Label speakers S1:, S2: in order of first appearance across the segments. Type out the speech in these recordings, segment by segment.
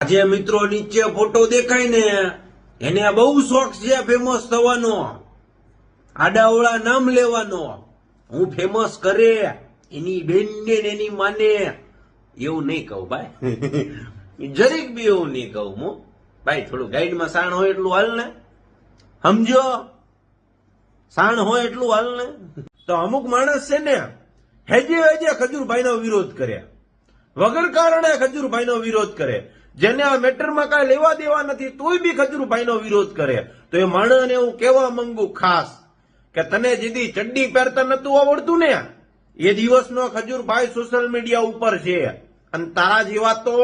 S1: આજે મિત્રો નીચે ફોટો દેખાય ને એને બહુ શોખ છે ફેમસ થવાનો, આડાવડા નામ લેવાનો, હું ફેમસ કરે એની બેનને ને એની માને. એવું નહીં કહું ભાઈ, જરીક બી એવું નહીં કહું હું ભાઈ. થોડું ગાઈડમાં સાણ હોય એટલું હાલ ને, સમજો, સાણ હોય એટલું હાલ ને. તો અમુક માણસ છે ને હેજે હેજે ખજૂરભાઈનો વિરોધ કરે, વગર કારણે ખજૂરભાઈનો વિરોધ કરે. જેને આ મેટરમાં કાંઈ લેવા દેવા નથી તોય બી ખજૂરભાઈનો વિરોધ કરે. તો એ માણસને હું કહેવા માંગુ ખાસ કે તને જેથી ચડ્ડી પહેરતા નતું આવડતું ને એ દિવસનો ખજૂરભાઈ સોશિયલ મીડિયા ઉપર છે, અને તારા જેવા તો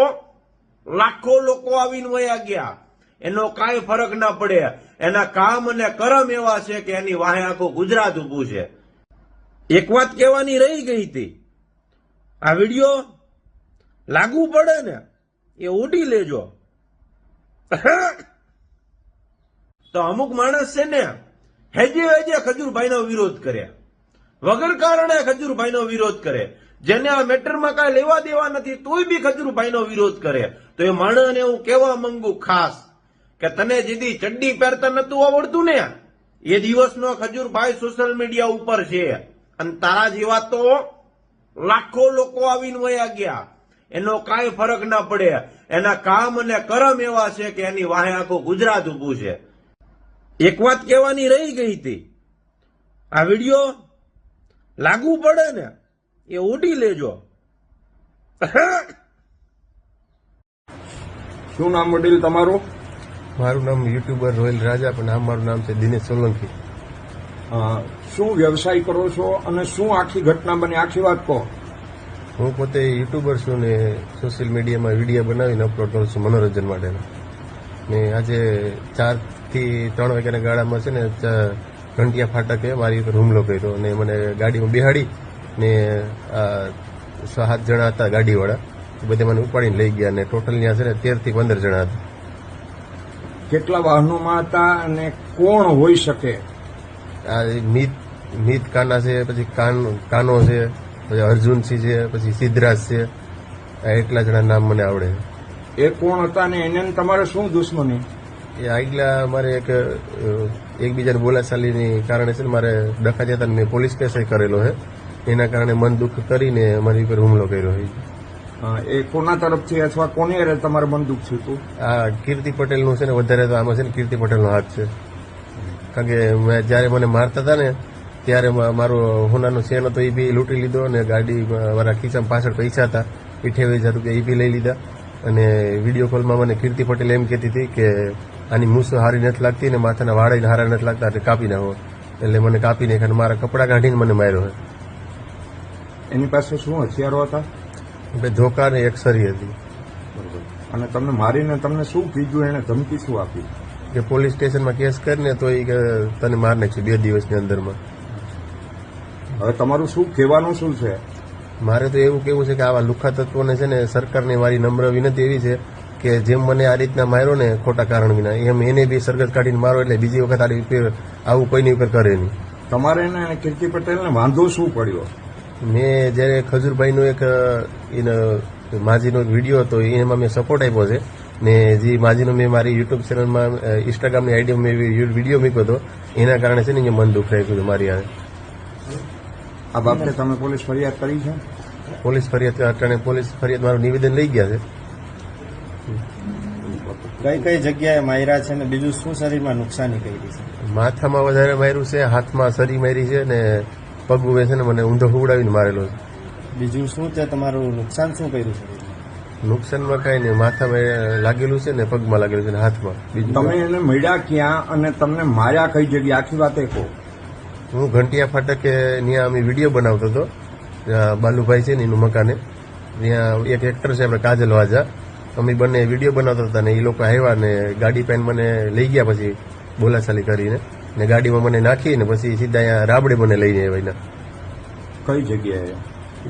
S1: લાખો લોકો આવીને વયા ગયા. એનો કાંઈ ફરક ના પડે. એના કામ અને કરમ એવા છે કે એની વાહે આખું ગુજરાત ઉભું છે. એક વાત કહેવાની રહી ગઈ હતી, આ વિડીયો લાગુ પડે ને એ ઉડી લેજો. તો અમુક માણસ છે ને હેજે હેજે ખજૂરભાઈનો વિરોધ કરે, વગર કારણે ખજૂરભાઈનો વિરોધ કરે. જેને આ મેટરમાં કાંઈ લેવા દેવા નથી તોય બી ખજૂરભાઈનો વિરોધ કરે. તો એ માણસને હું કહેવા માંગુ ખાસ કે તને જેથી ચડ્ડી પહેરતા નતું આવડતું ને એ દિવસનો ખજૂરભાઈ સોશિયલ મીડિયા ઉપર છે, અને તારા જેવા તો લાખો લોકો આવીને વયા ગયા. એનો કાંઈ ફરક ના પડે. એના કામ અને કરમ એવા છે કે એની વાહે આખું ગુજરાત ઉભું છે. એક વાત કહેવાની રહી ગઈ હતી, આ વિડીયો લાગુ પડે ને એ ઉડી લેજો.
S2: શું નામ વડીલ તમારું?
S3: મારું નામ યુટ્યુબર રોયલ રાજા, પણ આમ મારું નામ છે દિનેશ સોલંકી.
S2: શું વ્યવસાય કરો છો અને શું આખી ઘટના બની, આખી વાત કહો.
S3: હું પોતે યુટ્યુબર છું ને સોશિયલ મીડિયામાં વિડીયો બનાવીને અપલોડ કરું છું મનોરંજન માટેના. ને આજે 4 થી 3 વાગ્યાના ગાળામાં છે ને ઘંટિયા ફાટકે મારી ઉપર હુમલો કર્યો અને મને ગાડીમાં બેહાડી ને 7 જણા હતા ગાડીવાળા, બધે મને ઉપાડીને લઈ ગયા. ને ટોટલ ત્યાં છે ને 13 થી 15 જણા હતા.
S2: કેટલા વાહનોમાં હતા અને કોણ હોઈ શકે?
S3: આ મીત કાના છે, પછી કાનો છે, પછી અર્જુનસિંહ છે, પછી સિદ્ધરાજ છે. આ એટલા જણા નામ મને આવડે.
S2: એ કોણ હતા ને એને તમારે શું દુશ્મની?
S3: એ આગલા મારે એકબીજાને બોલાચાલીની કારણે છે ને મારે ડખા જતા મેં પોલીસ કેસ કરેલો છે. એના કારણે મન દુઃખ કરીને મારી ઉપર હુમલો કર્યો છે.
S2: એ કોના તરફથી અથવા કોની અરે તમારે બંદૂક થયું હતું?
S3: આ કીર્તિ પટેલનું છે ને, વધારે તો આમાં છે ને કીર્તિ પટેલનો હાથ છે. કારણ કે જયારે મને મારતા હતા ને ત્યારે મારો હોનાનો ચેન હતો એ બી લૂંટી લીધો, અને ગાડી મારા ખીચામાં પાછળ પૈસા હતા 28,000 રૂપિયા એ બી લઈ લીધા. અને વિડીયો કોલમાં મને કીર્તિ પટેલ એમ કહેતી હતી કે આની મૂસો હારી નથી લાગતી ને માથાના વાળા હારા નથી લાગતા એટલે કાપી નાખો. એટલે મને કાપી નાખ્યા અને મારા કપડાં કાઢીને મને માર્યો છે.
S2: એની પાસે શું હથિયારો હતા?
S3: ધોકા ને એક સરી હતી.
S2: અને તમને મારીને તમને શું કીધું, એને ધમકી શું આપી?
S3: કે પોલીસ સ્ટેશનમાં કેસ કરીને તો એ તને માર નાખશે 2 દિવસની અંદરમાં.
S2: હવે તમારું શું કહેવાનું શું છે?
S3: મારે તો એવું કેવું છે કે આવા લુખ્ખા તત્વોને છે ને સરકારની મારી નમ્ર વિનંતી એવી છે કે જેમ મને આ રીતના માર્યો ને ખોટા કારણ વિના, એમ એને બી સરગત કાઢીને મારો એટલે બીજી વખત આવું કોઈની ઉપર કરે નહીં.
S2: તમારે એને કીર્તિ પટેલને વાંધો શું પડ્યો?
S3: મેં જયારે ખજૂરભાઈનો એક માજીનો એક વિડીયો હતો એમાં મેં સપોર્ટ આપ્યો છે. ને જે માજીનો મેં મારી યુટ્યુબ ચેનલમાં ઇન્સ્ટાગ્રામની આઈડીમાં મેં વિડીયો મૂક્યો હતો, એના કારણે છે ને મન દુઃખ રાખ્યું હતું મારી.
S2: આ બાબતે તમે પોલીસ ફરિયાદ કરી છે?
S3: પોલીસ ફરિયાદ મારું નિવેદન લઈ ગયા છે.
S4: કઈ જગ્યાએ માર્યા છે ને બીજું શું શરીરમાં નુકસાની કરી છે?
S3: માથામાં વધારે માર્યું છે, હાથમાં સરી મારી છે, ને પગ છે ને મને ઊંધો ઉડાવીને મારેલો છે.
S4: બીજું શું તે તમારું નુકસાન શું કર્યું છે?
S3: નુકસાનમાં કઈ નહીં, માથામાં લાગેલું છે ને પગમાં લાગેલું છે ને હાથમાં. બીજું
S2: તમે એને મળ્યા ક્યાં અને તમને માર્યા કઈ જગ્યાએ, આખી વાત એ કહો.
S3: હું ઘંટિયા ફાટકે ત્યાં અમે વિડીયો બનાવતો હતો, બાલુભાઈ છે ને એનું મકાને. ત્યાં એક એક્ટર છે આપણે કાજલ વાજા, અમે બંને વિડીયો બનાવતા હતા ને એ લોકો આવ્યા ને ગાડી પેન મને લઈ ગયા, પછી બોલાચાલી કરીને ને ગાડીમાં મને નાખી ને પછી સીધા અહીંયા રાબડે મને લઈને આવ્યા.
S2: કઈ જગ્યાએ?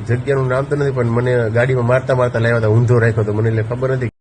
S3: જગ્યાનું નામ તો નથી, પણ મને ગાડીમાં મારતા લાવ્યા હતા, ઊંધો રાખ્યો હતો મને એટલે ખબર નથી.